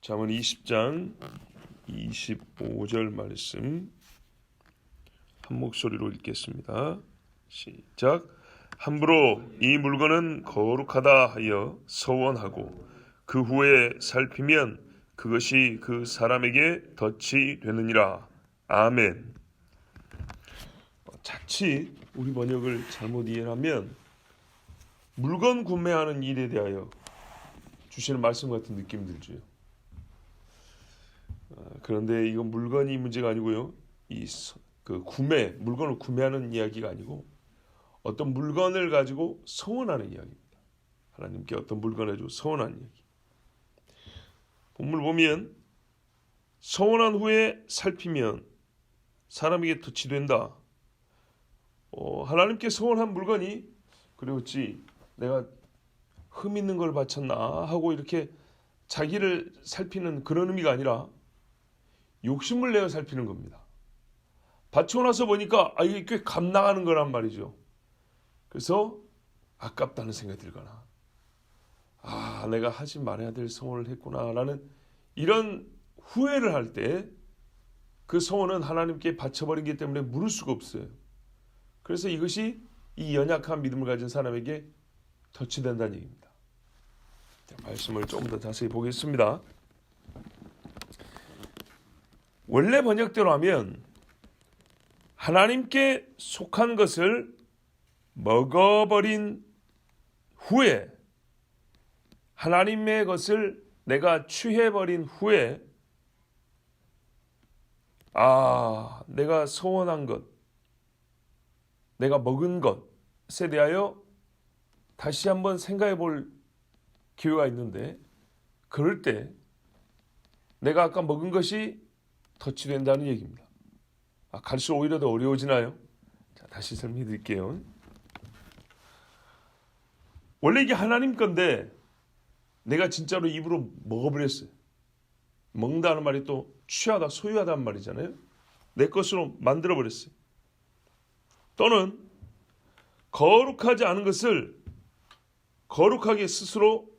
잠언 20장 25절 말씀 한 목소리로 읽겠습니다. 시작. 함부로 이 물건은 거룩하다 하여 서원하고 그 후에 살피면 그것이 그 사람에게 덫이 되느니라. 아멘. 자칫 우리 번역을 잘못 이해하면 물건 구매하는 일에 대하여 주시는 말씀 같은 느낌 들죠. 그런데 이건 물건이 문제가 아니고요. 물건을 구매하는 이야기가 아니고 어떤 물건을 가지고 서원하는 이야기입니다. 하나님께 어떤 물건을 가지고 서원하는 이야기. 본문을 보면 서원한 후에 살피면 사람에게 덫이 된다. 하나님께 서원한 물건이 그렇지 내가 흠 있는 걸 바쳤나 하고 이렇게 자기를 살피는 그런 의미가 아니라 욕심을 내어 살피는 겁니다. 바치고 나서 보니까 이게 꽤 값 나가는 거란 말이죠. 그래서 아깝다는 생각이 들거나 내가 하지 말아야 될 서원을 했구나 라는 이런 후회를 할 때 그 서원은 하나님께 바쳐버리기 때문에 물을 수가 없어요. 그래서 이것이 이 연약한 믿음을 가진 사람에게 덫이 된다는 얘기입니다. 자, 말씀을 조금 더 자세히 보겠습니다. 원래 번역대로 하면 하나님께 속한 것을 먹어버린 후에 하나님의 것을 내가 취해버린 후에 내가 서원한 것, 내가 먹은 것에 대하여 다시 한번 생각해 볼 기회가 있는데 그럴 때 내가 아까 먹은 것이 덫이 된다는 얘기입니다. 갈수록 오히려 더 어려워지나요? 자, 다시 설명해 드릴게요. 원래 이게 하나님 건데 내가 진짜로 입으로 먹어버렸어요. 먹는다는 말이 또 취하다, 소유하다는 말이잖아요. 내 것으로 만들어버렸어요. 또는 거룩하지 않은 것을 거룩하게 스스로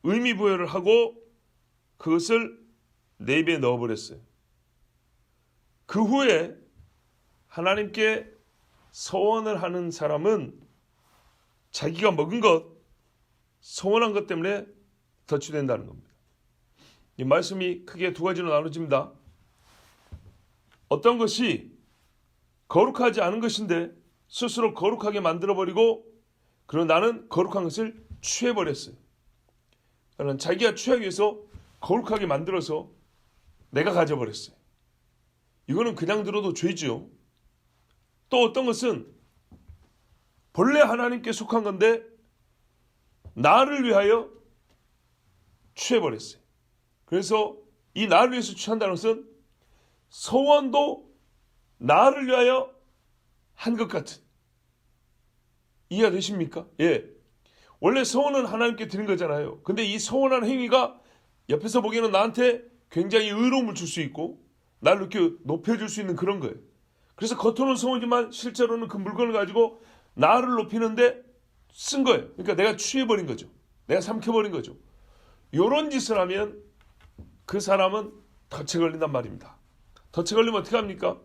의미 부여를 하고 그것을 내 입에 넣어버렸어요. 그 후에 하나님께 서원을 하는 사람은 자기가 먹은 것, 서원한 것 때문에 덫이 된다는 겁니다. 이 말씀이 크게 두 가지로 나눠집니다. 어떤 것이 거룩하지 않은 것인데 스스로 거룩하게 만들어버리고 그럼 나는 거룩한 것을 취해버렸어요. 나는 자기가 취하기 위해서 거룩하게 만들어서 내가 가져버렸어요. 이거는 그냥 들어도 죄죠. 또 어떤 것은 본래 하나님께 속한 건데 나를 위하여 취해버렸어요. 그래서 이 나를 위해서 취한다는 것은 서원도 나를 위하여 한 것 같은. 이해가 되십니까? 예. 원래 서원은 하나님께 드린 거잖아요. 근데 이 서원한 행위가 옆에서 보기에는 나한테 굉장히 의로움을 줄 수 있고 나를 이렇게 높여줄 수 있는 그런 거예요. 그래서 겉으로는 서원이지만 실제로는 그 물건을 가지고 나를 높이는데 쓴 거예요. 그러니까 내가 취해버린 거죠. 내가 삼켜버린 거죠. 이런 짓을 하면 그 사람은 덫에 걸린단 말입니다. 덫에 걸리면 어떻게 합니까?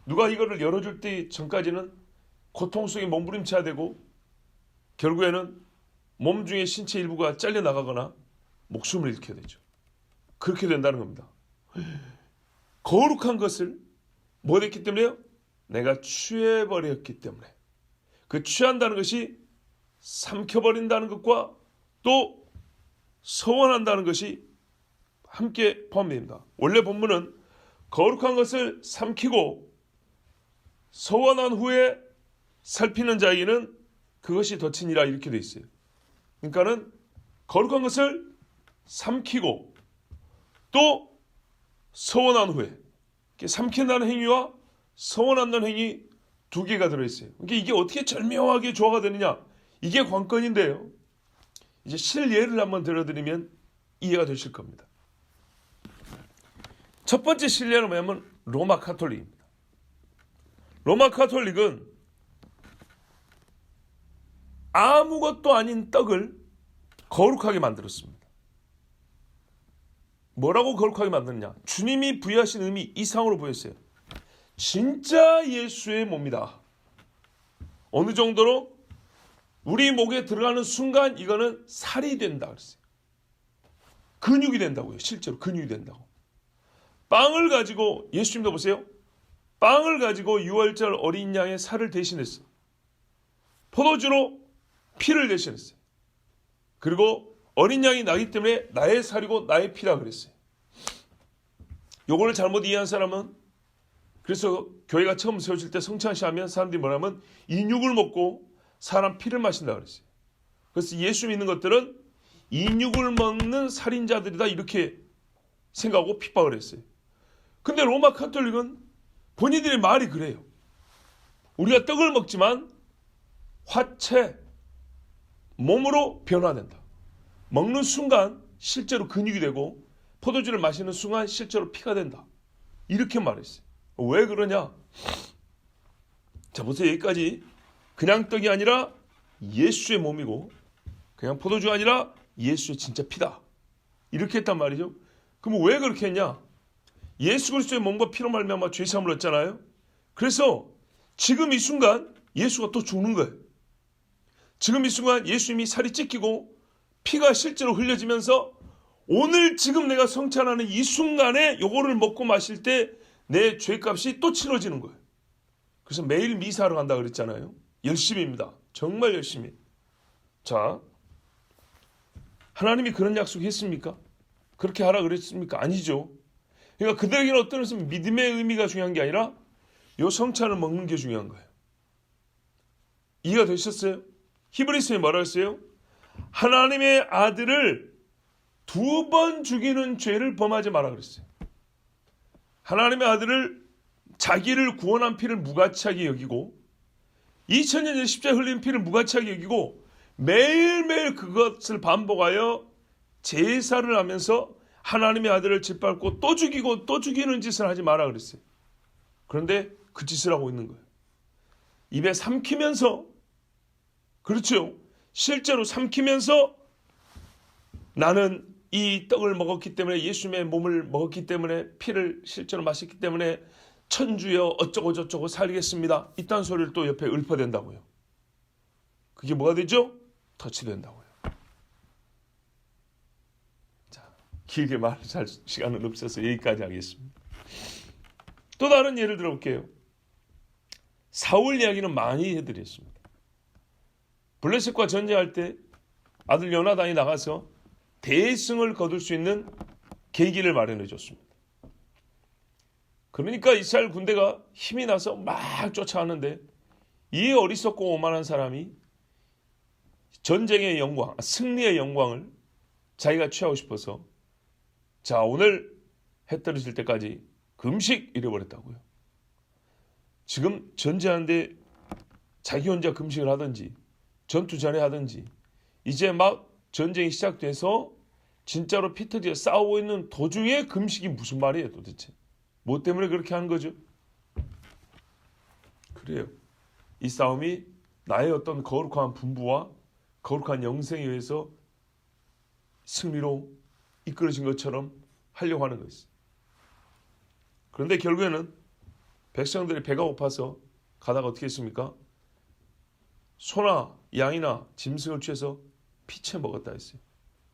누가 이거를 열어줄 때 전까지는 고통 속에 몸부림쳐야 되고 결국에는 몸 중에 신체 일부가 잘려나가거나 목숨을 잃게 되죠. 그렇게 된다는 겁니다. 거룩한 것을 뭐 했기 때문에요? 내가 취해버렸기 때문에. 그 취한다는 것이 삼켜버린다는 것과 또 서원한다는 것이 함께 포함됩니다. 원래 본문은 거룩한 것을 삼키고 서원한 후에 살피는 자에게는 그것이 덫이니라 이렇게 되어 있어요. 그러니까는 거룩한 것을 삼키고 또 서원한 후에 삼킨다는 행위와 서원한다는 행위 두 개가 들어있어요. 그러니까 이게 어떻게 절묘하게 조화가 되느냐 이게 관건인데요. 이제 실예를 한번 들어드리면 이해가 되실 겁니다. 첫 번째 실례는 뭐냐면 로마 카톨릭입니다. 로마 카톨릭은 아무것도 아닌 떡을 거룩하게 만들었습니다. 뭐라고 거룩하게 만드느냐? 주님이 부여하신 의미 이상으로 보였어요. 진짜 예수의 몸이다. 어느 정도로? 우리 목에 들어가는 순간 이거는 살이 된다 그랬어요. 근육이 된다고요. 실제로 근육이 된다고. 빵을 가지고 예수님도 보세요. 빵을 가지고 유월절 어린 양의 살을 대신했어요. 포도주로 피를 대신했어요. 그리고 어린 양이 나기 때문에 나의 살이고 나의 피라 그랬어요. 요거를 잘못 이해한 사람은, 그래서 교회가 처음 세워질 때 성찬시하면 사람들이 뭐냐면 인육을 먹고 사람 피를 마신다 그랬어요. 그래서 예수 믿는 것들은 인육을 먹는 살인자들이다 이렇게 생각하고 핍박을 했어요. 근데 로마 카톨릭은 본인들의 말이 그래요. 우리가 떡을 먹지만 화채, 몸으로 변화된다. 먹는 순간 실제로 근육이 되고 포도주를 마시는 순간 실제로 피가 된다. 이렇게 말했어요. 왜 그러냐? 자, 보세요. 여기까지 그냥 떡이 아니라 예수의 몸이고 그냥 포도주가 아니라 예수의 진짜 피다. 이렇게 했단 말이죠. 그럼 왜 그렇게 했냐? 예수 그리스도의 몸과 피로 말미암아 죄 사함을 얻잖아요. 그래서 지금 이 순간 예수가 또 죽는 거예요. 지금 이 순간 예수님이 살이 찢기고 피가 실제로 흘려지면서 오늘 지금 내가 성찬하는 이 순간에 요거를 먹고 마실 때 내 죄값이 또 치러지는 거예요. 그래서 매일 미사하러 간다 그랬잖아요. 열심히입니다. 정말 열심히. 자, 하나님이 그런 약속했습니까? 그렇게 하라 그랬습니까? 아니죠. 그러니까 그들에게는 어떤 것은 믿음의 의미가 중요한 게 아니라 요 성찬을 먹는 게 중요한 거예요. 이해가 되셨어요? 히브리서에 뭐라고 했어요? 하나님의 아들을 2번 죽이는 죄를 범하지 마라 그랬어요. 하나님의 아들을 자기를 구원한 피를 무가치하게 여기고 2000년 전 십자가에 흘린 피를 무가치하게 여기고 매일매일 그것을 반복하여 제사를 하면서 하나님의 아들을 짓밟고 또 죽이고 또 죽이는 짓을 하지 마라 그랬어요. 그런데 그 짓을 하고 있는 거예요. 입에 삼키면서, 그렇죠. 실제로 삼키면서 나는 이 떡을 먹었기 때문에 예수님의 몸을 먹었기 때문에 피를 실제로 마셨기 때문에 천주여 어쩌고 저쩌고 살겠습니다. 이딴 소리를 또 옆에 읊어댄다고요. 그게 뭐가 되죠? 터치된다고요. 자, 길게 말할 시간은 없어서 여기까지 하겠습니다. 또 다른 예를 들어볼게요. 사울 이야기는 많이 해드렸습니다. 블레셋과 전쟁할 때 아들 요나단이 나가서 대승을 거둘 수 있는 계기를 마련해 줬습니다. 그러니까 이스라엘 군대가 힘이 나서 막 쫓아왔는데 이 어리석고 오만한 사람이 전쟁의 영광, 승리의 영광을 자기가 취하고 싶어서 자, 오늘 해 떨어질 때까지 금식 이래버렸다고요. 지금 전쟁하는데 자기 혼자 금식을 하든지 전투 전에 하든지 이제 막 전쟁이 시작돼서 진짜로 피 터지게 싸우고 있는 도중에 금식이 무슨 말이에요 도대체. 뭐 때문에 그렇게 하는 거죠? 그래요. 이 싸움이 나의 어떤 거룩한 분부와 거룩한 영생에 의해서 승리로 이끌어진 것처럼 하려고 하는 것이죠. 그런데 결국에는 백성들이 배가 고파서 가다가 어떻게 했습니까? 소나 양이나 짐승을 취해서 피채 먹었다 했어요.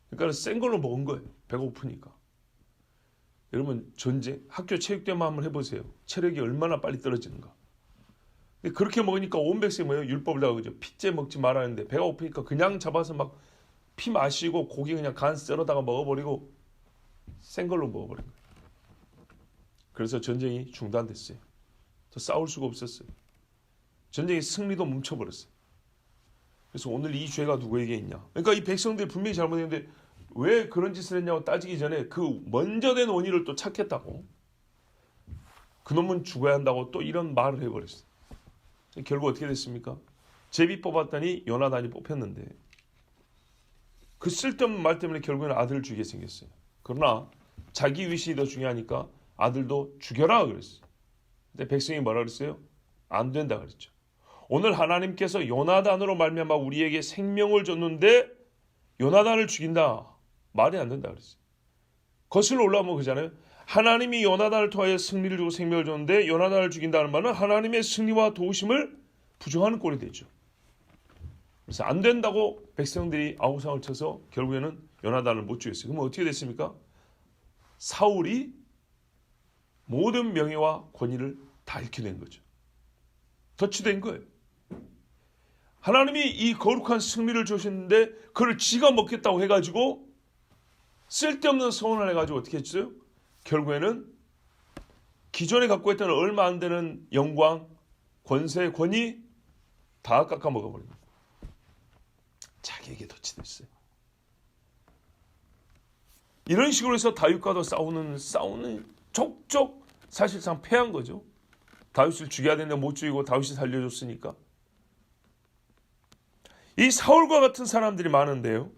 그러니까 센 걸로 먹은 거예요. 배가 고프니까. 여러분 전쟁, 학교 체육대회만 한번 해보세요. 체력이 얼마나 빨리 떨어지는가. 근데 그렇게 먹으니까 온 백성이 뭐예요? 율법을 다 그죠. 피째 먹지 말라는데 배가 고프니까 그냥 잡아서 막 피 마시고 고기 그냥 간 썰어다가 먹어버리고 센 걸로 먹어버린 거예요. 그래서 전쟁이 중단됐어요. 더 싸울 수가 없었어요. 전쟁의 승리도 멈춰버렸어요. 그래서 오늘 이 죄가 누구에게 있냐? 그러니까 이 백성들이 분명히 잘못했는데 왜 그런 짓을 했냐고 따지기 전에 그 먼저 된 원인을 또 찾겠다고 그놈은 죽어야 한다고 또 이런 말을 해버렸어요. 결국 어떻게 됐습니까? 제비 뽑았더니 요나단이 뽑혔는데 그 쓸데없는 말 때문에 결국에는 아들을 죽이게 생겼어요. 그러나 자기 위신이 더 중요하니까 아들도 죽여라 그랬어요. 근데 백성이 뭐라 그랬어요? 안 된다 그랬죠. 오늘 하나님께서 요나단으로 말미암아 우리에게 생명을 줬는데 요나단을 죽인다. 말이 안 된다 그랬어요. 거슬러 올라오면 그잖아요. 하나님이 요나단을 통하여 승리를 주고 생명을 줬는데 요나단을 죽인다는 말은 하나님의 승리와 도우심을 부정하는 꼴이 되죠. 그래서 안 된다고 백성들이 아우성을 쳐서 결국에는 요나단을 못 죽였어요. 그럼 어떻게 됐습니까? 사울이 모든 명예와 권위를 다 잃게 된 거죠. 덧치된 거예요. 하나님이 이 거룩한 승리를 주셨는데 그걸 지가 먹겠다고 해가지고 쓸데없는 소원을 해가지고 어떻게 했어요? 결국에는 기존에 갖고 있던 얼마 안 되는 영광, 권세, 권위 다 깎아먹어버립니다. 자기에게 덧치됐어요. 이런 식으로 해서 다윗과도 싸우는 족족 사실상 패한 거죠. 다윗을 죽여야 되는데 못 죽이고 다윗이 살려줬으니까. 이 사울과 같은 사람들이 많은데요.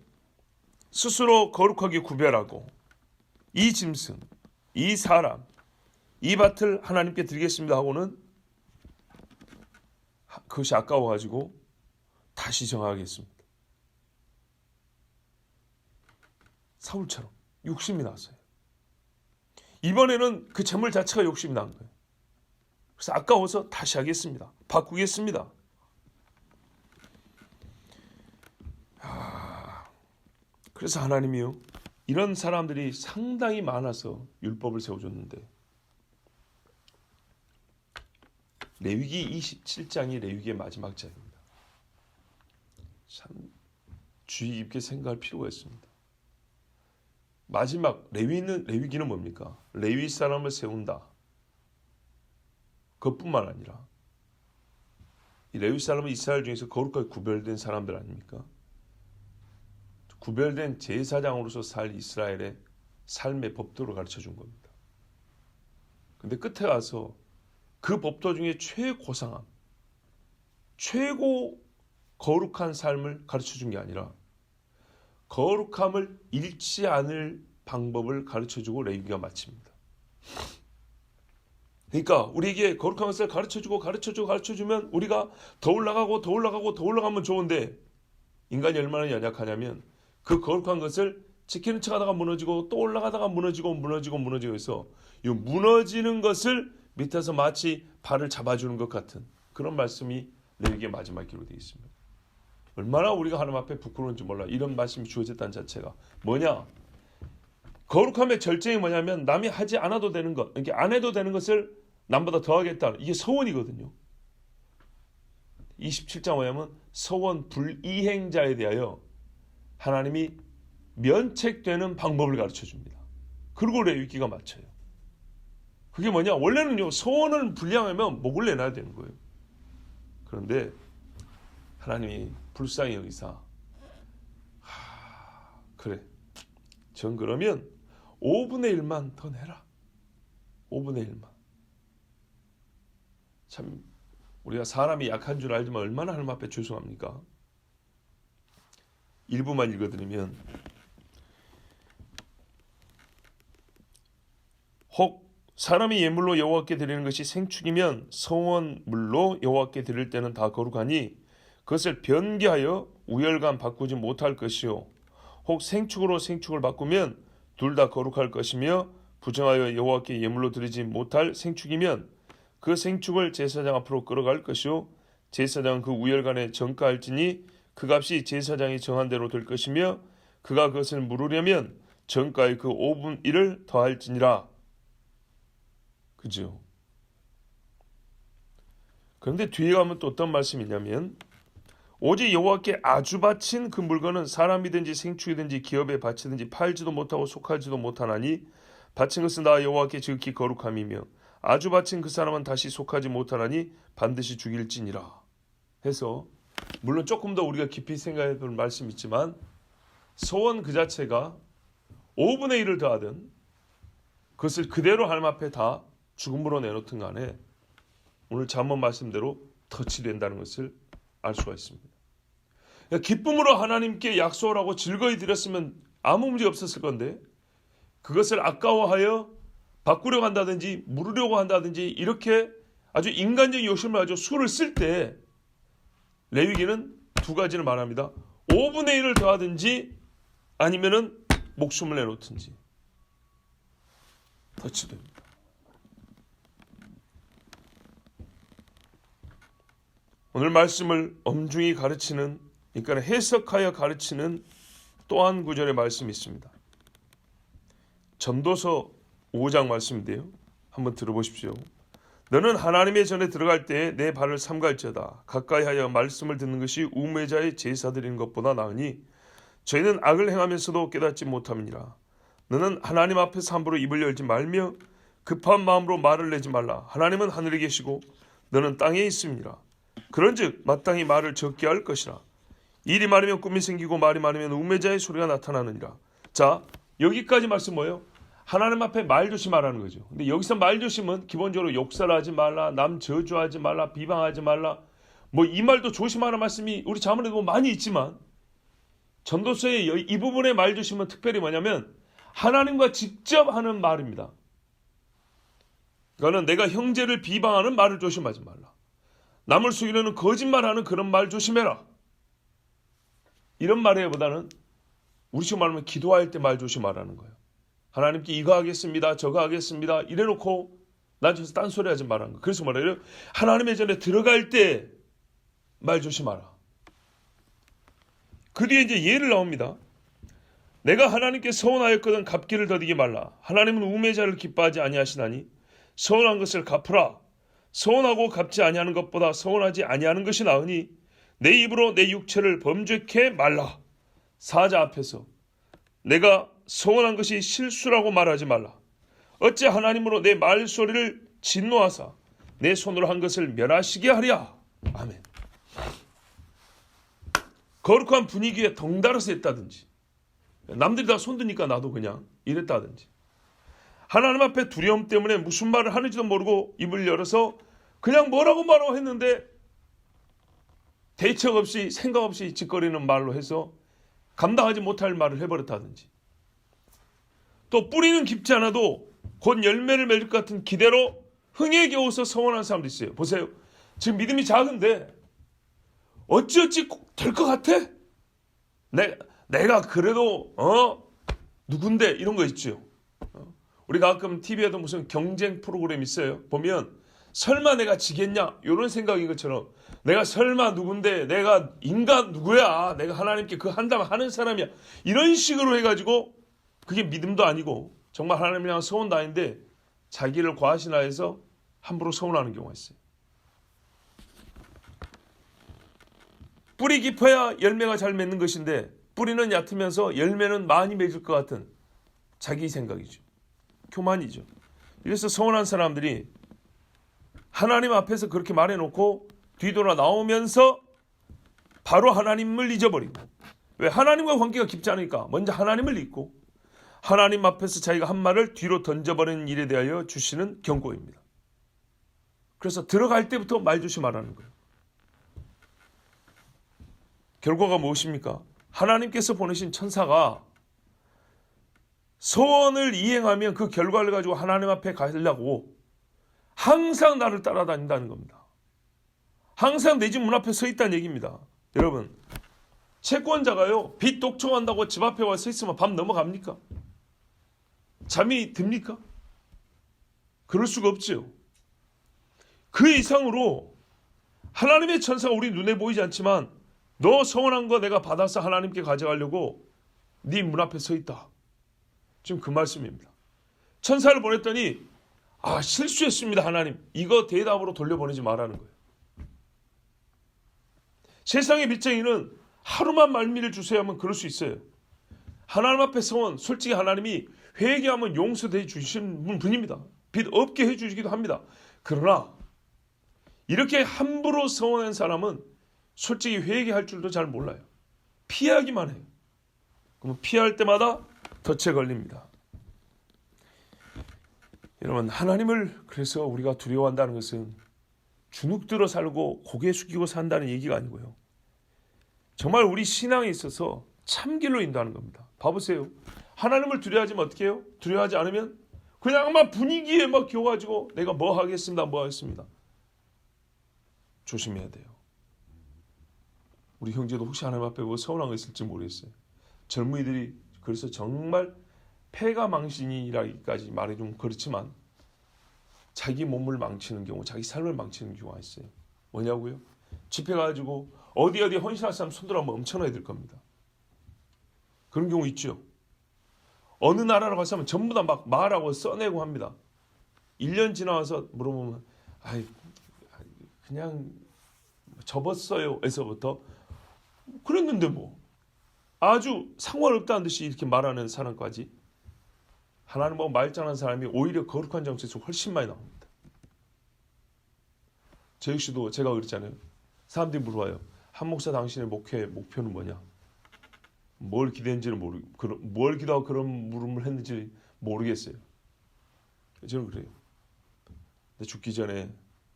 스스로 거룩하게 구별하고 이 짐승, 이 사람, 이 밭을 하나님께 드리겠습니다 하고는 그것이 아까워가지고 다시 정하겠습니다. 사울처럼 욕심이 났어요. 이번에는 그 재물 자체가 욕심이 난 거예요. 그래서 아까워서 다시 하겠습니다. 바꾸겠습니다. 그래서 하나님이요, 이런 사람들이 상당히 많아서 율법을 세워줬는데, 레위기 27장이 레위기의 마지막 장입니다. 참 주의 깊게 생각할 필요가 있습니다. 마지막 레위기는 뭡니까? 레위 사람을 세운다. 그것뿐만 아니라 이 레위 사람은 이스라엘 중에서 거룩하게 구별된 사람들 아닙니까? 구별된 제사장으로서 살 이스라엘의 삶의 법도를 가르쳐준 겁니다. 근데 끝에 가서 그 법도 중에 최고상함, 최고 거룩한 삶을 가르쳐준 게 아니라 거룩함을 잃지 않을 방법을 가르쳐주고 레위기가 마칩니다. 그러니까 우리에게 거룩한 것을 가르쳐주면 우리가 더 올라가면 좋은데, 인간이 얼마나 연약하냐면 그 거룩한 것을 지키는 척하다가 무너지고 또 올라가다가 무너지고 해서 이 무너지는 것을 밑에서 마치 발을 잡아주는 것 같은 그런 말씀이 레위기의 마지막 기록에 되어 있습니다. 얼마나 우리가 하나님 앞에 부끄러운지 몰라. 이런 말씀이 주어졌다는 자체가 뭐냐? 거룩함의 절정이 뭐냐면 남이 하지 않아도 되는 것, 이렇게 안 해도 되는 것을 남보다 더 하겠다. 이게 서원이거든요. 27장 뭐냐면 서원 불이행자에 대하여 하나님이 면책되는 방법을 가르쳐줍니다. 그리고 레위기가 마쳐요. 그게 뭐냐? 원래는요, 서원을 불량하면 목을 내놔야 되는 거예요. 그런데 하나님이 불쌍히 여기사 그래, 전 그러면 5분의 1만 더 내라. 5분의 1만. 참 우리가 사람이 약한 줄 알지만 얼마나 하나님 앞에 죄송합니까? 일부만 읽어드리면, 혹 사람이 예물로 여호와께 드리는 것이 생축이면 성원물로 여호와께 드릴 때는 다 거룩하니 그것을 변개하여 우열감 바꾸지 못할 것이요, 혹 생축으로 생축을 바꾸면 둘 다 거룩할 것이며, 부정하여 여호와께 예물로 드리지 못할 생축이면 그 생축을 제사장 앞으로 끌어갈 것이요, 제사장은 그 우열간에 정가할지니 그 값이 제사장이 정한 대로 될 것이며, 그가 그것을 물으려면 정가의 그 5분 1을 더할지니라. 그죠? 그런데 뒤에 가면 또 어떤 말씀이 있냐면, 오직 여호와께 아주 바친 그 물건은 사람이든지 생축이든지 기업에 바치든지 팔지도 못하고 속하지도 못하나니 바친 것은 다 여호와께 지극히 거룩함이며 아주 바친 그 사람은 다시 속하지 못하나니 반드시 죽일지니라. 해서 물론 조금 더 우리가 깊이 생각해 볼 말씀이 있지만, 소원 그 자체가 5분의 1을 더하든 그것을 그대로 하나님 앞에 다 죽음으로 내놓든 간에 오늘 잠언 말씀대로 터치된다는 것을 알 수가 있습니다. 기쁨으로 하나님께 약속을 하고 즐거이 드렸으면 아무 문제 없었을 건데, 그것을 아까워하여 바꾸려고 한다든지 물으려고 한다든지 이렇게 아주 인간적인 욕심을 가지고 수를 쓸 때 레위기는 두 가지를 말합니다. 5분의 1을 더하든지 아니면은 목숨을 내놓든지. 터치됩니다. 오늘 말씀을 엄중히 가르치는, 그러니까 해석하여 가르치는 또 한 구절의 말씀이 있습니다. 전도서 5장 말씀인데요. 한번 들어보십시오. 너는 하나님의 전에 들어갈 때에 내 발을 삼갈지어다. 가까이 하여 말씀을 듣는 것이 우매자의 제사 드리는 것보다 나으니 저희는 악을 행하면서도 깨닫지 못함이니라. 너는 하나님 앞에서 함부로 입을 열지 말며 급한 마음으로 말을 내지 말라. 하나님은 하늘에 계시고 너는 땅에 있음이니라. 그런즉 마땅히 말을 적게 할 것이라. 일이 많으면 꿈이 생기고 말이 많으면 우매자의 소리가 나타나느니라. 자, 여기까지 말씀 뭐예요? 하나님 앞에 말 조심하라는 거죠. 근데 여기서 말 조심은 기본적으로 욕설하지 말라, 남 저주하지 말라, 비방하지 말라, 뭐 이 말도 조심하라는 말씀이 우리 자문에도 많이 있지만 전도서의 이 부분의 말 조심은 특별히 뭐냐면 하나님과 직접 하는 말입니다. 그거는 내가 형제를 비방하는 말을 조심하지 말라. 남을 속이려는 거짓말하는 그런 말 조심해라. 이런 말에보다는 우리 식으로 말하면 기도할 때 말 조심하라는 거예요. 하나님께 이거 하겠습니다. 저거 하겠습니다. 이래놓고 난 저기서 딴소리 하지 말라는 거예요. 그래서 뭐래요? 하나님의 전에 들어갈 때 말 조심하라. 그 뒤에 이제 예를 나옵니다. 내가 하나님께 서원하였거든 갚기를 더디게 말라. 하나님은 우매자를 기뻐하지 아니하시나니 서원한 것을 갚으라. 서원하고 갚지 아니하는 것보다 서원하지 아니하는 것이 나으니 내 입으로 내 육체를 범죄케 말라. 사자 앞에서 내가 서원한 것이 실수라고 말하지 말라. 어찌 하나님으로 내 말소리를 진노하사 내 손으로 한 것을 멸하시게 하랴. 아멘. 거룩한 분위기에 덩달아서 했다든지 남들이 다 손드니까 나도 그냥 이랬다든지 하나님 앞에 두려움 때문에 무슨 말을 하는지도 모르고 입을 열어서 그냥 뭐라고 했는데 대책 없이 생각 없이 짓거리는 말로 해서 감당하지 못할 말을 해버렸다든지 또 뿌리는 깊지 않아도 곧 열매를 맺을 것 같은 기대로 흥에 겨워서 서원한 사람도 있어요. 보세요. 지금 믿음이 작은데 어찌어찌 될 것 같아? 내가 그래도 누군데 이런 거 있죠. 우리가 가끔 TV에도 무슨 경쟁 프로그램 있어요. 보면 설마 내가 지겠냐 이런 생각인 것처럼 내가 설마 누군데 내가 인간 누구야 내가 하나님께 그 한다면 하는 사람이야 이런 식으로 해가지고 그게 믿음도 아니고 정말 하나님이랑 서원도 아닌데 자기를 과신하여서 함부로 서원하는 경우가 있어요. 뿌리 깊어야 열매가 잘 맺는 것인데 뿌리는 얕으면서 열매는 많이 맺을 것 같은 자기 생각이죠. 교만이죠. 그래서 서운한 사람들이 하나님 앞에서 그렇게 말해놓고 뒤돌아 나오면서 바로 하나님을 잊어버리고 왜? 하나님과 관계가 깊지 않으니까 먼저 하나님을 잊고 하나님 앞에서 자기가 한 말을 뒤로 던져버리는 일에 대하여 주시는 경고입니다. 그래서 들어갈 때부터 말 조심하라는 거예요. 결과가 무엇입니까? 하나님께서 보내신 천사가 소원을 이행하면 그 결과를 가지고 하나님 앞에 가려고 항상 나를 따라다닌다는 겁니다. 항상 내 집 문 앞에 서 있다는 얘기입니다. 여러분, 채권자가요 빚 독촉한다고 집 앞에 와 서 있으면 밤 넘어갑니까? 잠이 듭니까? 그럴 수가 없지요. 그 이상으로 하나님의 천사가 우리 눈에 보이지 않지만 너 서원한 거 내가 받아서 하나님께 가져가려고 네 문 앞에 서 있다. 지금 그 말씀입니다. 천사를 보냈더니 실수했습니다 하나님. 이거 대답으로 돌려보내지 말라는 거예요. 세상의 빚쟁이는 하루만 말미를 주세요 하면 그럴 수 있어요. 하나님 앞에 서원 솔직히 하나님이 회개하면 용서해 주시는 분입니다. 빚 없게 해주시기도 합니다. 그러나 이렇게 함부로 서원한 사람은 솔직히 회개할 줄도 잘 몰라요. 피하기만 해요. 그럼 피할 때마다 덫에 걸립니다. 여러분, 하나님을 그래서 우리가 두려워한다는 것은 주눅들어 살고 고개 숙이고 산다는 얘기가 아니고요. 정말 우리 신앙에 있어서 참길로 인도하는 겁니다. 봐보세요. 하나님을 두려워하지면 어떻게 해요? 두려워하지 않으면 그냥 막 분위기에 막 겨가지고 내가 뭐 하겠습니다. 조심해야 돼요. 우리 형제도 혹시 하나님 앞에 뭐 서운한 거 있을지 모르겠어요. 젊은이들이 그래서 정말 폐가 망신이라기까지 말이 좀 그렇지만 자기 몸을 망치는 경우, 자기 삶을 망치는 경우가 있어요. 뭐냐고요? 집회 가지고 어디 헌신할 사람 손들어 하면 엄청나게 될 겁니다. 그런 경우 있죠. 어느 나라로 가서 전부 다 막 말하고 써내고 합니다. 1년 지나와서 물어보면 그냥 접었어요 에서부터 그랬는데 뭐 아주 상관없다는 듯이 이렇게 말하는 사람까지 하나님 보고 말장난 사람이 오히려 거룩한 정체에서 훨씬 많이 나옵니다. 저 역시도 제가 그랬잖아요. 사람들이 물어봐요. 한 목사 당신의 목회 목표는 뭐냐? 뭘 기대했는지는 모르고 뭘 기도하고 그런 물음을 했는지 모르겠어요. 저는 그래요. 근데 죽기 전에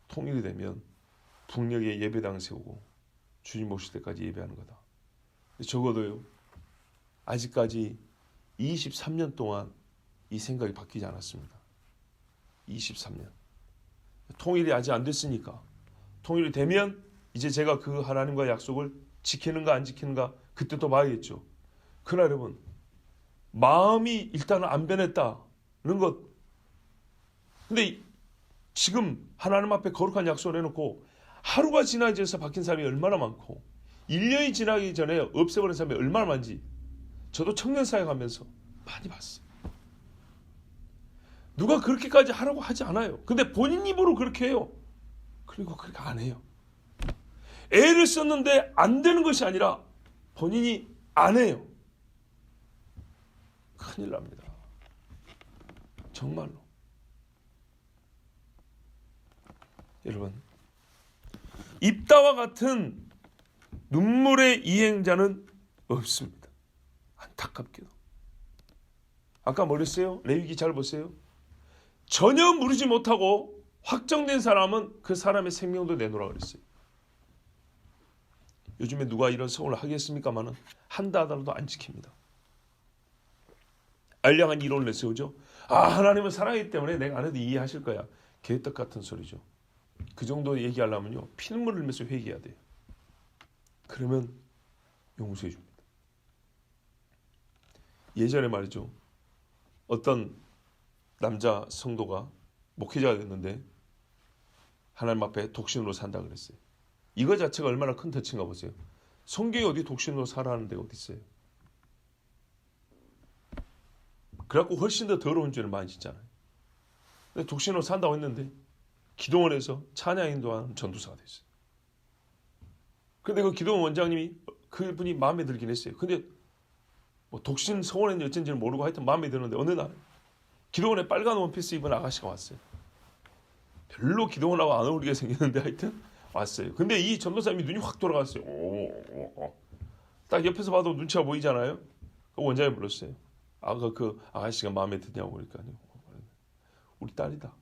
통일이 되면 북녘에 예배당 세우고 주님 오실 때까지 예배하는 거다. 적어도요. 아직까지 23년 동안 이 생각이 바뀌지 않았습니다. 23년. 통일이 아직 안 됐으니까. 통일이 되면 이제 제가 그 하나님과의 약속을 지키는가 안 지키는가 그때 또 봐야겠죠. 그러나 여러분 마음이 일단은 안 변했다는 것. 근데 지금 하나님 앞에 거룩한 약속을 해놓고 하루가 지나서 바뀐 사람이 얼마나 많고 1년이 지나기 전에 없애버린 사람이 얼마나 많은지 저도 청년 사역하면서 많이 봤어요. 누가 그렇게까지 하라고 하지 않아요. 근데 본인 입으로 그렇게 해요. 그리고 그렇게 안 해요. 애를 썼는데 안 되는 것이 아니라 본인이 안 해요. 큰일 납니다. 정말로. 여러분, 입다와 같은 눈물의 이행자는 없습니다. 안타깝게도. 아까 뭐랬어요? 레위기 잘 보세요. 전혀 무르지 못하고 확정된 사람은 그 사람의 생명도 내놓으라 그랬어요. 요즘에 누가 이런 서원을 하겠습니까마는 한다 하더라도 안 지킵니다. 알량한 이론을 내세우죠. 하나님은 사랑이기 때문에 내가 안 해도 이해하실 거야. 개떡 같은 소리죠. 그 정도 얘기하려면요. 피눈물 흘리면서 회개해야 돼요. 그러면 용서해 줍니다. 예전에 말이죠. 어떤 남자 성도가 목회자가 됐는데 하나님 앞에 독신으로 산다 그랬어요. 이거 자체가 얼마나 큰 터치인가 보세요. 성경에 어디 독신으로 살아하는 데가 어디 있어요. 그래갖고 훨씬 더 더러운 죄를 많이 짓잖아요. 근데 독신으로 산다고 했는데 기도원에서 찬양 인도하는 전도사가 됐어요. 근데 그 기도원 원장님이 그분이 마음에 들긴 했어요. 근데 뭐 독신 서원인지 어쩐지는 모르고 하여튼 마음에 드는데 어느 날 기도원에 빨간 원피스 입은 아가씨가 왔어요. 별로 기도원하고 안 어울리게 생겼는데 하여튼 왔어요. 근데 이 전도사님이 눈이 확 돌아갔어요. 딱 옆에서 봐도 눈치가 보이잖아요. 그 원장이 불렀어요. 그 아가씨가 마음에 드냐고 그러니까요. 우리 딸이다.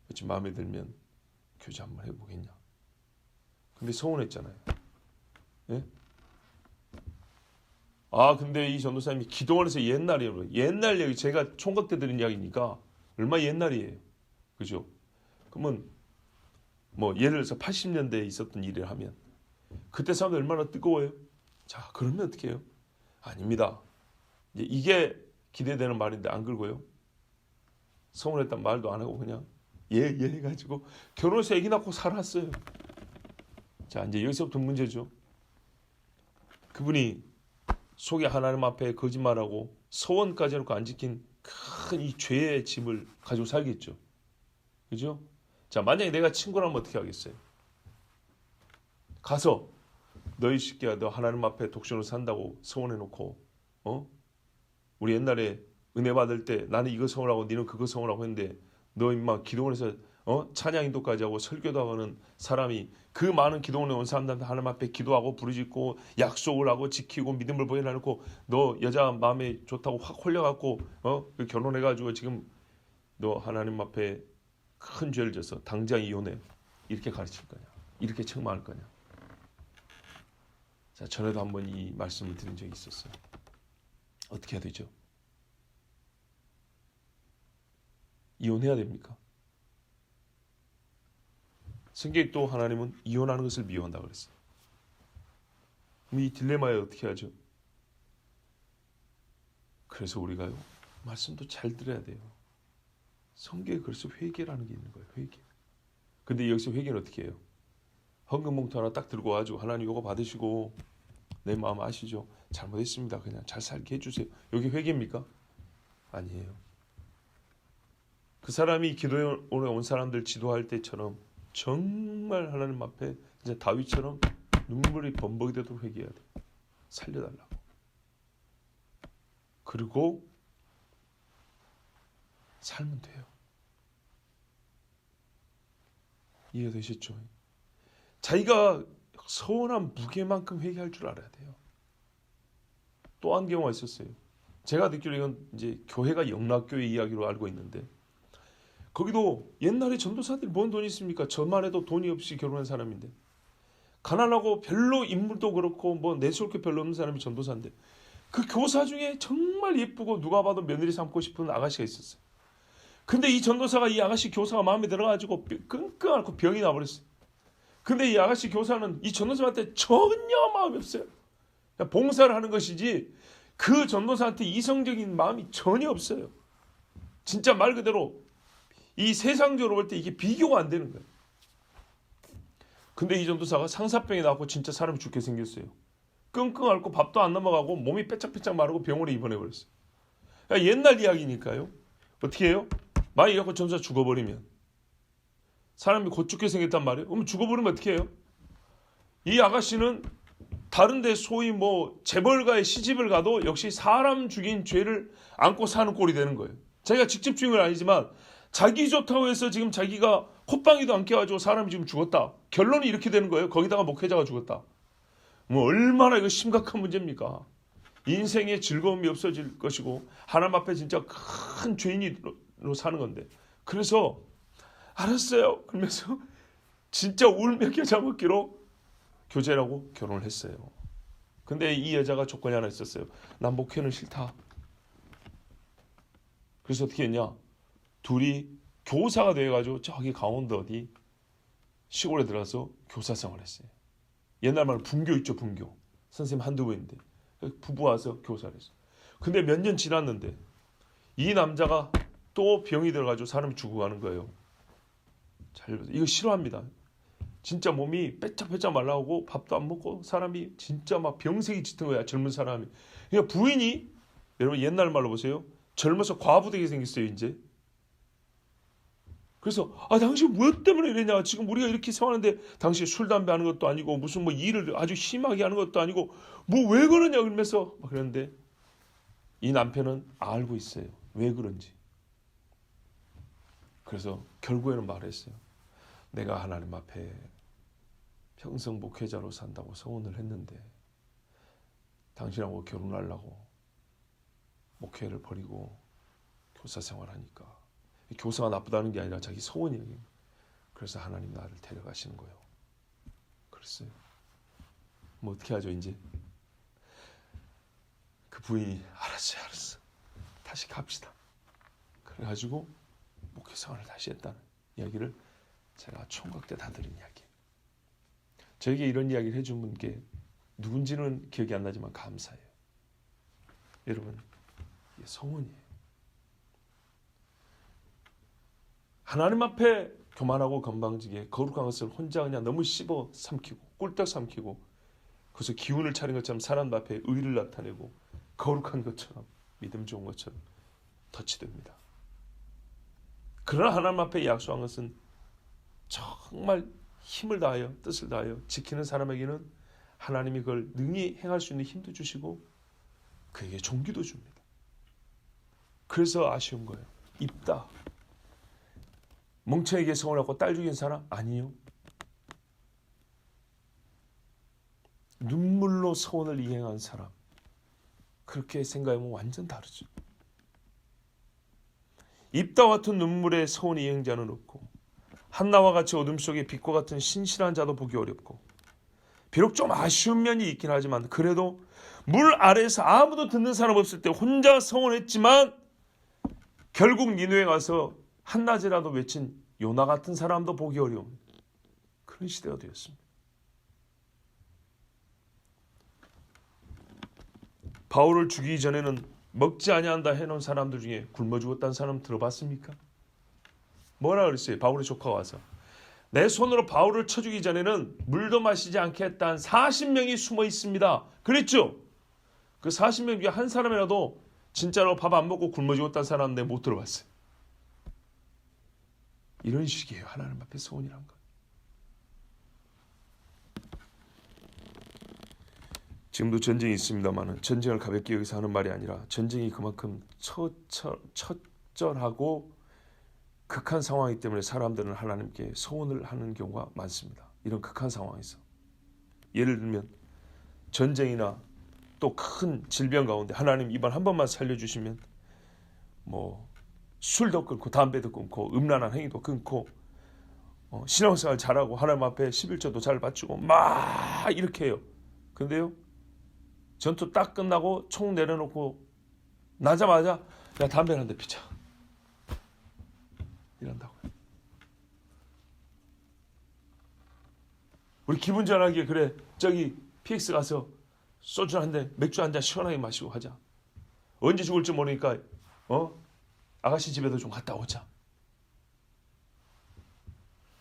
그치, 마음에 들면 교제 한번 해보겠냐. 근데 서운했잖아요. 예? 근데 이 전도사님이 기도원에서 옛날이에요. 옛날 얘기, 제가 총각 때 들은 이야기니까 얼마 옛날이에요. 그죠? 그러면 뭐 예를 들어서 80년대에 있었던 일을 하면 그때 사람들 얼마나 뜨거워요? 자, 그러면 어떻게 해요? 아닙니다. 이게 기대되는 말인데 안 그러고요. 서운했단 말도 안 하고 그냥 예 해가지고 결혼해서 애기 낳고 살았어요. 자, 이제 여기서부터 문제죠. 그분이 속에 하나님 앞에 거짓말하고 서원까지 해놓고 안 지킨 큰 이 죄의 짐을 가지고 살겠죠. 그죠? 자, 만약에 내가 친구라면 어떻게 하겠어요? 가서 너희 새끼야, 너 하나님 앞에 독신으로 산다고 서원해놓고 우리 옛날에 은혜 받을 때 나는 이거 서원하고 너는 그거 서원하고 했는데 너 임마 기도원에서 찬양 인도까지 하고 설교도 하는 사람이 그 많은 기도원에 온 사람들한테 하나님 앞에 기도하고 부르짖고 약속을 하고 지키고 믿음을 보여놓고 너 여자 마음에 좋다고 확 홀려갖고 결혼해가지고 지금 너 하나님 앞에 큰 죄를 져서 당장 이혼해. 이렇게 가르칠 거냐? 이렇게 책망할 거냐? 자, 전에도 한번 이 말씀을 드린 적이 있었어요. 어떻게 해야 되죠? 이혼해야 됩니까? 성경에 또 하나님은 이혼하는 것을 미워한다고 그랬어요. 그럼 이 딜레마에 어떻게 하죠? 그래서 우리가요, 말씀도 잘 들어야 돼요. 성경에 그래서 회개라는 게 있는 거예요. 회개. 근데 여기서 회개는 어떻게 해요? 헌금 봉투 하나 딱 들고 와가지고 하나님 이거 받으시고 내 마음 아시죠? 잘못했습니다. 그냥 잘 살게 해주세요. 여기 회개입니까? 아니에요. 그 사람이 기도에 온 사람들 지도할 때처럼 정말 하나님 앞에 이제 다윗처럼 눈물이 범벅이 되도록 회개해야 돼. 살려달라고. 그리고 살면 돼요. 이해되셨죠? 자기가 서운한 무게만큼 회개할 줄 알아야 돼요. 또 한 경우가 있었어요. 제가 듣기로 이건 이제 교회가 영락교회 이야기로 알고 있는데, 거기도 옛날에 전도사들이 뭔 돈이 있습니까? 저만 해도 돈이 없이 결혼한 사람인데, 가난하고 별로 인물도 그렇고 뭐 내세울 게 별로 없는 사람이 전도사인데, 그 교사 중에 정말 예쁘고 누가 봐도 며느리 삼고 싶은 아가씨가 있었어요. 근데 이 전도사가 이 아가씨 교사가 마음에 들어가지고 끙끙 앓고 병이 나버렸어요. 근데 이 아가씨 교사는 이 전도사한테 전혀 마음이 없어요. 그냥 봉사를 하는 것이지 그 전도사한테 이성적인 마음이 전혀 없어요. 진짜 말 그대로 이 세상적으로 볼 때 이게 비교가 안 되는 거예요. 근데 이 전도사가 상사병이 나고 진짜 사람이 죽게 생겼어요. 끙끙 앓고 밥도 안 넘어가고 몸이 빼짝빼짝 마르고 병원에 입원해버렸어요. 옛날 이야기니까요. 어떻게 해요? 만약 이렇게 전도사 죽어버리면 사람이 곧 죽게 생겼단 말이에요. 그럼 죽어버리면 어떻게 해요? 이 아가씨는 다른데 소위 뭐 재벌가의 시집을 가도 역시 사람 죽인 죄를 안고 사는 꼴이 되는 거예요. 자기가 직접 죽인 건 아니지만 자기 좋다고 해서 지금 자기가 콧방이도 안 껴가지고 사람이 지금 죽었다. 결론이 이렇게 되는 거예요. 거기다가 목회자가 죽었다. 뭐 얼마나 이거 심각한 문제입니까? 인생의 즐거움이 없어질 것이고 하나님 앞에 진짜 큰 죄인으로 사는 건데. 그래서 알았어요. 그러면서 진짜 울며 겨자 먹기로 교제라고 결혼을 했어요. 근데 이 여자가 조건이 하나 있었어요. 난 목회는 싫다. 그래서 어떻게 했냐? 둘이 교사가 돼가지고 저기 강원도 어디 시골에 들어가서 교사 생활을 했어요. 옛날 말로 분교 있죠, 분교. 선생님 한두 분인데 부부 와서 교사를 했어요. 근데 몇 년 지났는데 이 남자가 또 병이 들어가지고 사람이 죽어가는 거예요. 이거 싫어합니다. 진짜 몸이 빼짝빼짝 말라오고 밥도 안 먹고 사람이 진짜 막 병색이 짙은 거야. 젊은 사람이. 그러니까 부인이 여러분 옛날 말로 보세요. 젊어서 과부 되게 생겼어요 이제. 그래서 당신 무엇 때문에 이러냐. 지금 우리가 이렇게 생활하는데 당신 술 담배 하는 것도 아니고 무슨 뭐 일을 아주 심하게 하는 것도 아니고 뭐 왜 그러냐 그러면서 막 그러는데 이 남편은 알고 있어요. 왜 그런지. 그래서 결국에는 말했어요. 내가 하나님 앞에 평생 목회자로 산다고 서원을 했는데 당신하고 결혼하려고 목회를 버리고 교사 생활하니까 교사가 나쁘다는 게 아니라 자기 서원이에요. 그래서 하나님 나를 데려가시는 거예요. 그랬어요. 뭐 어떻게 하죠 이제? 그 부인이 알았어. 다시 갑시다. 그래가지고 목회 생활을 다시 했다는 이야기를 제가 총각 때 다 들은 이야기. 저에게 이런 이야기를 해준 분께 누군지는 기억이 안 나지만 감사해요. 여러분, 이게 성원이에요. 하나님 앞에 교만하고 건방지게 거룩한 것을 혼자 그냥 너무 씹어 삼키고 꿀떡 삼키고 그래서 기운을 차린 것처럼 사람 앞에 의를 나타내고 거룩한 것처럼 믿음 좋은 것처럼 터치됩니다. 그러나 하나님 앞에 약속한 것은 정말 힘을 다하여 뜻을 다하여 지키는 사람에게는 하나님이 그걸 능히 행할 수 있는 힘도 주시고 그에게 종기도 줍니다. 그래서 아쉬운 거예요. 입다. 멍청이에게 서운하고 딸 죽인 사람? 아니요. 눈물로 서원을 이행한 사람. 그렇게 생각하면 완전 다르죠. 입다와 같은 눈물의 서원 이행자는 없고 한나와 같이 어둠 속에 빛과 같은 신실한 자도 보기 어렵고 비록 좀 아쉬운 면이 있긴 하지만 그래도 물 아래에서 아무도 듣는 사람 없을 때 혼자 서원했지만 결국 니느웨에 가서 한낮이라도 외친 요나 같은 사람도 보기 어려운 그런 시대가 되었습니다. 바울을 죽이기 전에는 먹지 아니한다 해놓은 사람들 중에 굶어 죽었다는 사람 들어봤습니까? 뭐라 그랬어요? 바울의 조카가 와서 내 손으로 바울을 쳐 죽이기 전에는 물도 마시지 않겠다는 40명이 숨어 있습니다. 그랬죠? 그 40명 중에 한 사람이라도 진짜로 밥 안 먹고 굶어 죽었다는 사람 내가 못 들어봤어요. 이런 식이에요. 하나님 앞에 소원이란 것. 지금도 전쟁이 있습니다만 전쟁을 가볍게 여기서 하는 말이 아니라 전쟁이 그만큼 처절하고 극한 상황이기 때문에 사람들은 하나님께 소원을 하는 경우가 많습니다. 이런 극한 상황에서 예를 들면 전쟁이나 또 큰 질병 가운데 하나님 이번 한 번만 살려주시면 뭐 술도 끊고 담배도 끊고 음란한 행위도 끊고 신앙생활 잘하고 하나님 앞에 11조도 잘 바치고 막 이렇게 해요. 근데요 전투 딱 끝나고 총 내려놓고 나자마자 야 담배 한 대 피자 이런다고요. 우리 기분 전하게 그래 저기 PX 가서 소주 한 잔 맥주 한 잔 시원하게 마시고 하자. 언제 죽을지 모르니까 아가씨 집에도 좀 갔다 오자.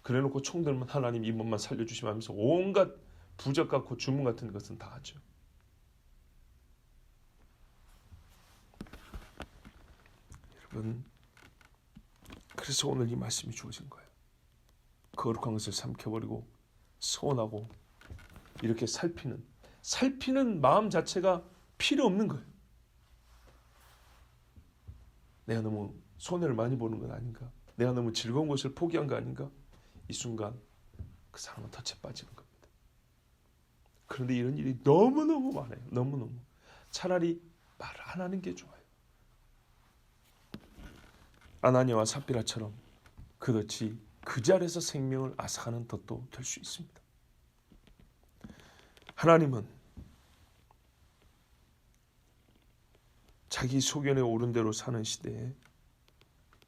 그래놓고 총 들면 하나님 이번만 살려주시면 하면서 온갖 부적 같고 주문 같은 것은 다 하죠. 여러분 그래서 오늘 이 말씀이 주어진 거예요. 거룩한 것을 삼켜버리고 소원하고 이렇게 살피는 마음 자체가 필요 없는 거예요. 내가 너무 손해를 많이 보는 건 아닌가? 내가 너무 즐거운 것을 포기한 거 아닌가? 이 순간 그 사람은 덫에 빠지는 겁니다. 그런데 이런 일이 너무너무 많아요. 너무너무. 차라리 말을 안 하는 게 좋아요. 아나니아와 삽비라처럼 그 덫이 그 자리에서 생명을 앗아가는 덫도 될 수 있습니다. 하나님은 자기 소견에 오른 대로 사는 시대에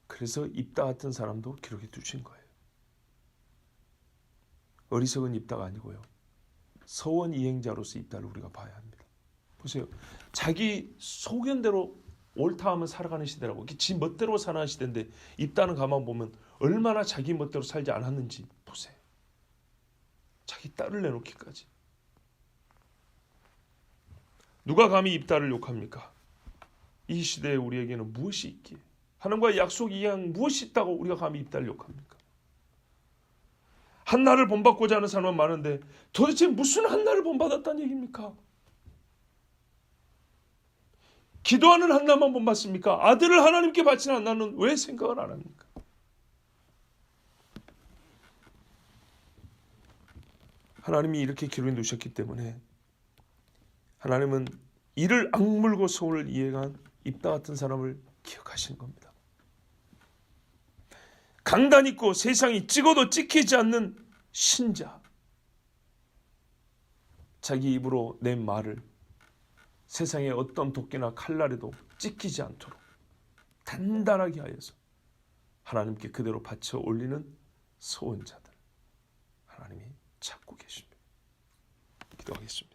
그래서 입다 같은 사람도 기록해 두신 거예요. 어리석은 입다가 아니고요. 서원 이행자로서 입다를 우리가 봐야 합니다. 보세요. 자기 소견대로 옳다 하면 살아가는 시대라고. 지 멋대로 사는 시대인데 입다는 가만 보면 얼마나 자기 멋대로 살지 않았는지 보세요. 자기 딸을 내놓기까지. 누가 감히 입다를 욕합니까? 이 시대에 우리에게는 무엇이 있기에 하나님과의 약속 이양 무엇이 있다고 우리가 감히 입다를 욕합니까? 한나를 본받고자 하는 사람은 많은데 도대체 무슨 한나를 본받았다는 얘기입니까? 기도하는 한나만 본받습니까? 아들을 하나님께 바치는 한나는 왜 생각을 안 합니까? 하나님이 이렇게 기록해 두셨기 때문에 하나님은 이를 악물고 소원을 이행한 입다 같은 사람을 기억하시는 겁니다. 강단 있고 세상이 찍어도 찍히지 않는 신자. 자기 입으로 낸 말을 세상의 어떤 도끼나 칼날에도 찍히지 않도록 단단하게 하여서 하나님께 그대로 바쳐 올리는 소원자들. 하나님이 찾고 계십니다. 기도하겠습니다.